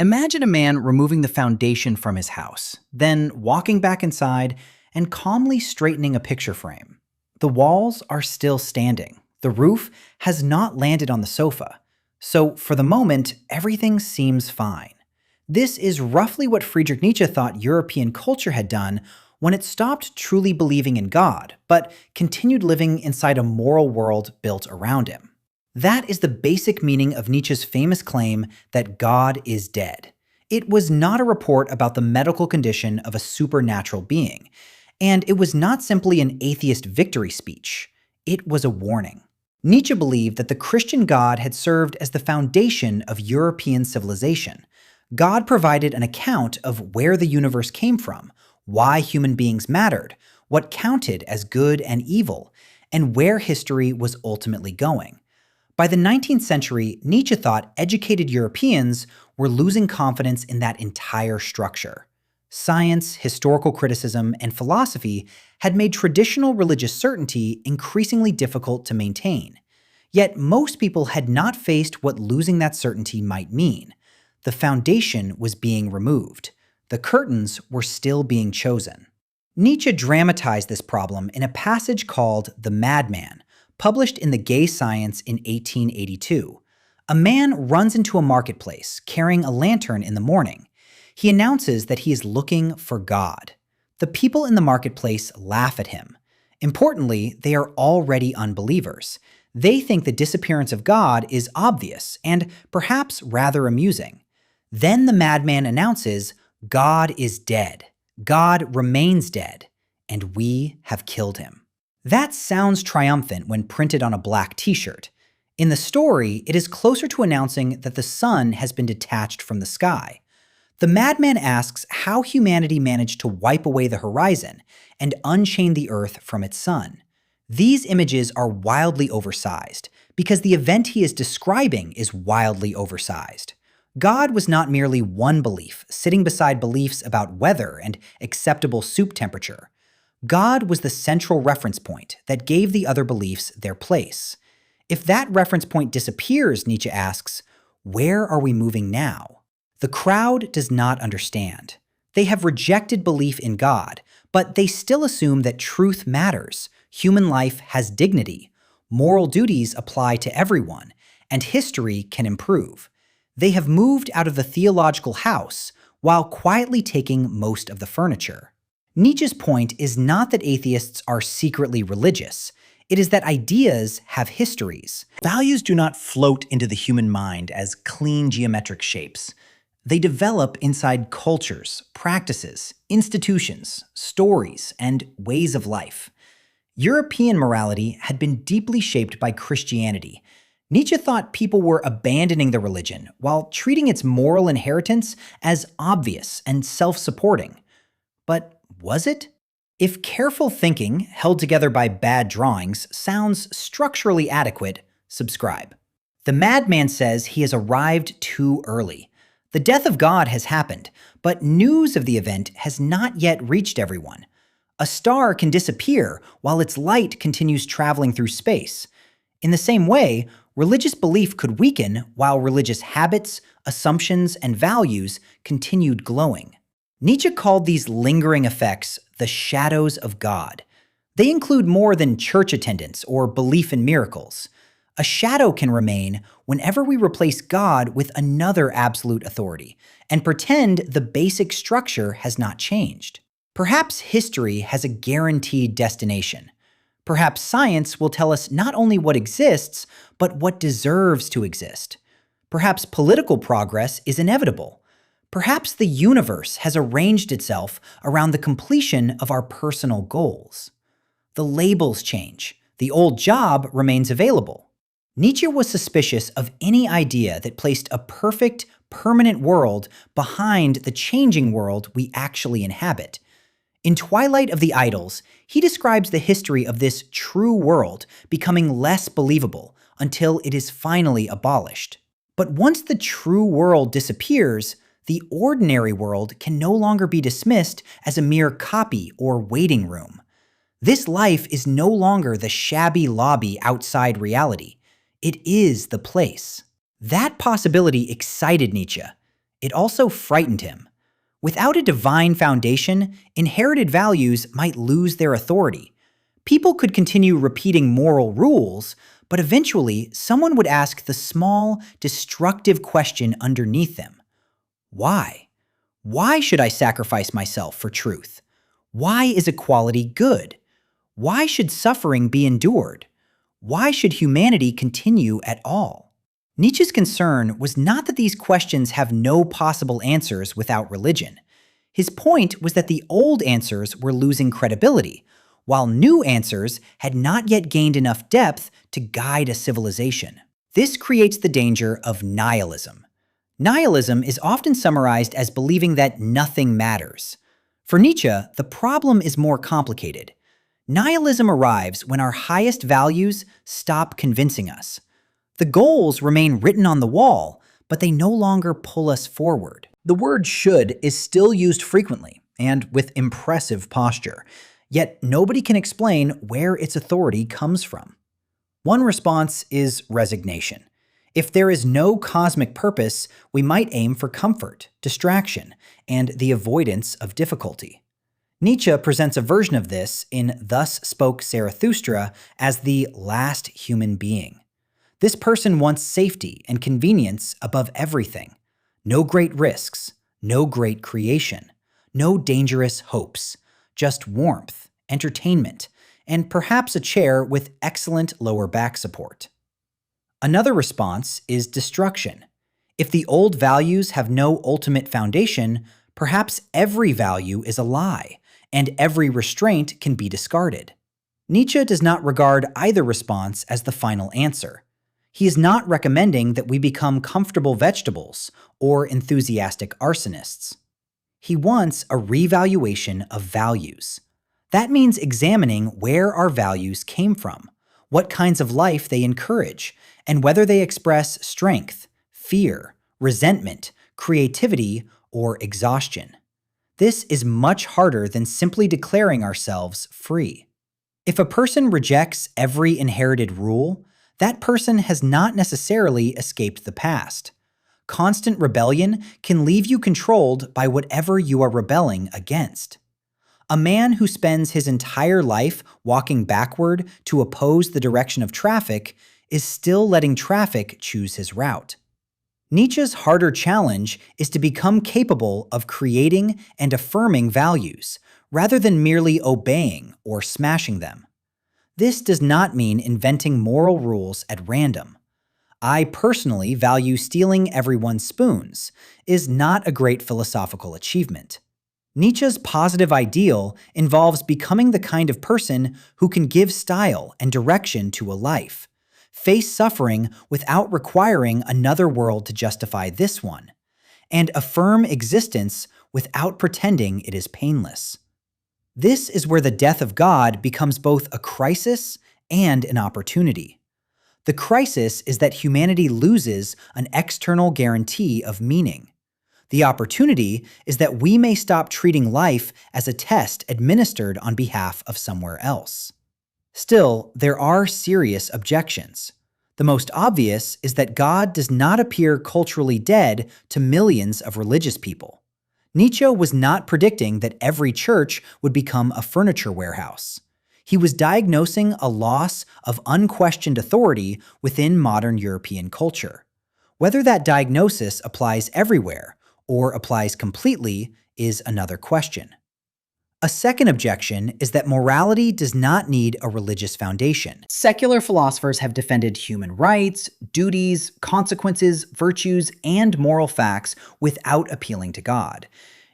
Imagine a man removing the foundation from his house, then walking back inside and calmly straightening a picture frame. The walls are still standing. The roof has not landed on the sofa. So, for the moment, everything seems fine. This is roughly what Friedrich Nietzsche thought European culture had done when it stopped truly believing in God, but continued living inside a moral world built around him. That is the basic meaning of Nietzsche's famous claim that God is dead. It was not a report about the medical condition of a supernatural being, and it was not simply an atheist victory speech. It was a warning. Nietzsche believed that the Christian God had served as the foundation of European civilization. God provided an account of where the universe came from, why human beings mattered, what counted as good and evil, and where history was ultimately going. By the 19th century, Nietzsche thought educated Europeans were losing confidence in that entire structure. Science, historical criticism, and philosophy had made traditional religious certainty increasingly difficult to maintain. Yet most people had not faced what losing that certainty might mean. The foundation was being removed. The curtains were still being chosen. Nietzsche dramatized this problem in a passage called The Madman, published in the Gay Science in 1882. A man runs into a marketplace, carrying a lantern in the morning. He announces that he is looking for God. The people in the marketplace laugh at him. Importantly, they are already unbelievers. They think the disappearance of God is obvious and perhaps rather amusing. Then the madman announces, God is dead. God remains dead, and we have killed him. That sounds triumphant when printed on a black t-shirt. In the story, it is closer to announcing that the sun has been detached from the sky. The madman asks how humanity managed to wipe away the horizon and unchain the earth from its sun. These images are wildly oversized, because the event he is describing is wildly oversized. God was not merely one belief, sitting beside beliefs about weather and acceptable soup temperature. God was the central reference point that gave the other beliefs their place. If that reference point disappears, Nietzsche asks, where are we moving now? The crowd does not understand. They have rejected belief in God, but they still assume that truth matters, human life has dignity, moral duties apply to everyone, and history can improve. They have moved out of the theological house while quietly taking most of the furniture. Nietzsche's point is not that atheists are secretly religious. It is that ideas have histories. Values do not float into the human mind as clean geometric shapes. They develop inside cultures, practices, institutions, stories, and ways of life. European morality had been deeply shaped by Christianity. Nietzsche thought people were abandoning the religion while treating its moral inheritance as obvious and self-supporting. But was it? If careful thinking, held together by bad drawings, sounds structurally adequate, subscribe. The madman says he has arrived too early. The death of God has happened, but news of the event has not yet reached everyone. A star can disappear while its light continues traveling through space. In the same way, religious belief could weaken while religious habits, assumptions, and values continued glowing. Nietzsche called these lingering effects the shadows of God. They include more than church attendance or belief in miracles. A shadow can remain whenever we replace God with another absolute authority and pretend the basic structure has not changed. Perhaps history has a guaranteed destination. Perhaps science will tell us not only what exists, but what deserves to exist. Perhaps political progress is inevitable. Perhaps the universe has arranged itself around the completion of our personal goals. The labels change. The old job remains available. Nietzsche was suspicious of any idea that placed a perfect, permanent world behind the changing world we actually inhabit. In Twilight of the Idols, he describes the history of this true world becoming less believable until it is finally abolished. But once the true world disappears, the ordinary world can no longer be dismissed as a mere copy or waiting room. This life is no longer the shabby lobby outside reality. It is the place. That possibility excited Nietzsche. it also frightened him. Without a divine foundation, inherited values might lose their authority. People could continue repeating moral rules, but eventually someone would ask the small, destructive question underneath them. Why? Why should I sacrifice myself for truth? Why is equality good? Why should suffering be endured? Why should humanity continue at all? Nietzsche's concern was not that these questions have no possible answers without religion. His point was that the old answers were losing credibility, while new answers had not yet gained enough depth to guide a civilization. This creates the danger of nihilism. Nihilism is often summarized as believing that nothing matters. For Nietzsche, the problem is more complicated. Nihilism arrives when our highest values stop convincing us. The goals remain written on the wall, but they no longer pull us forward. The word should is still used frequently, and with impressive posture, yet nobody can explain where its authority comes from. One response is resignation. If there is no cosmic purpose, we might aim for comfort, distraction, and the avoidance of difficulty. Nietzsche presents a version of this in Thus Spoke Zarathustra as the last human being. This person wants safety and convenience above everything. No great risks, no great creation, no dangerous hopes, just warmth, entertainment, and perhaps a chair with excellent lower back support. Another response is destruction. If the old values have no ultimate foundation, perhaps every value is a lie, and every restraint can be discarded. Nietzsche does not regard either response as the final answer. He is not recommending that we become comfortable vegetables or enthusiastic arsonists. He wants a revaluation of values. That means examining where our values came from, what kinds of life they encourage, and whether they express strength, fear, resentment, creativity, or exhaustion. This is much harder than simply declaring ourselves free. If a person rejects every inherited rule, that person has not necessarily escaped the past. Constant rebellion can leave you controlled by whatever you are rebelling against. A man who spends his entire life walking backward to oppose the direction of traffic is still letting traffic choose his route. Nietzsche's harder challenge is to become capable of creating and affirming values, rather than merely obeying or smashing them. This does not mean inventing moral rules at random. I personally value stealing everyone's spoons is not a great philosophical achievement. Nietzsche's positive ideal involves becoming the kind of person who can give style and direction to a life, face suffering without requiring another world to justify this one, and affirm existence without pretending it is painless. This is where the death of God becomes both a crisis and an opportunity. The crisis is that humanity loses an external guarantee of meaning. The opportunity is that we may stop treating life as a test administered on behalf of somewhere else. Still, there are serious objections. The most obvious is that God does not appear culturally dead to millions of religious people. Nietzsche was not predicting that every church would become a furniture warehouse. He was diagnosing a loss of unquestioned authority within modern European culture. Whether that diagnosis applies everywhere or applies completely is another question. A second objection is that morality does not need a religious foundation. Secular philosophers have defended human rights, duties, consequences, virtues, and moral facts without appealing to God.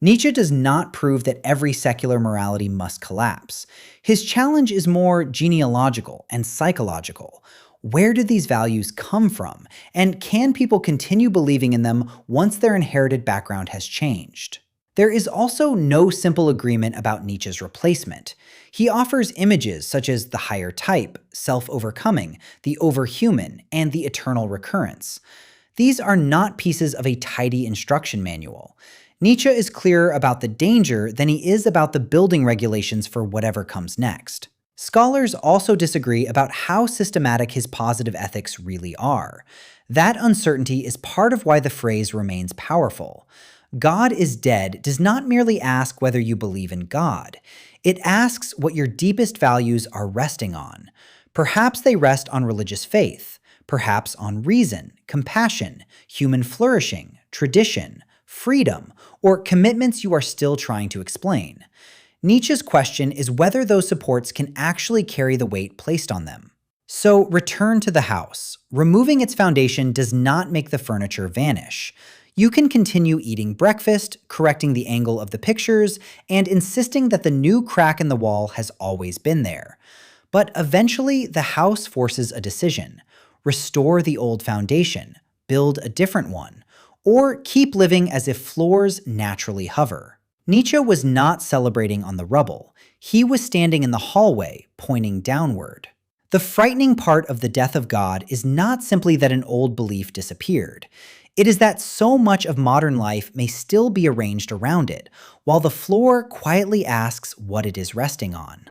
Nietzsche does not prove that every secular morality must collapse. His challenge is more genealogical and psychological. Where did these values come from? And can people continue believing in them once their inherited background has changed? There is also no simple agreement about Nietzsche's replacement. He offers images such as the higher type, self-overcoming, the overhuman, and the eternal recurrence. These are not pieces of a tidy instruction manual. Nietzsche is clearer about the danger than he is about the building regulations for whatever comes next. Scholars also disagree about how systematic his positive ethics really are. That uncertainty is part of why the phrase remains powerful. God is dead does not merely ask whether you believe in God. It asks what your deepest values are resting on. Perhaps they rest on religious faith, perhaps on reason, compassion, human flourishing, tradition, freedom, or commitments you are still trying to explain. Nietzsche's question is whether those supports can actually carry the weight placed on them. So return to the house. Removing its foundation does not make the furniture vanish. You can continue eating breakfast, correcting the angle of the pictures, and insisting that the new crack in the wall has always been there. But eventually, the house forces a decision. Restore the old foundation, build a different one, or keep living as if floors naturally hover. Nietzsche was not celebrating on the rubble. He was standing in the hallway, pointing downward. The frightening part of the death of God is not simply that an old belief disappeared. It is that so much of modern life may still be arranged around it, while the floor quietly asks what it is resting on.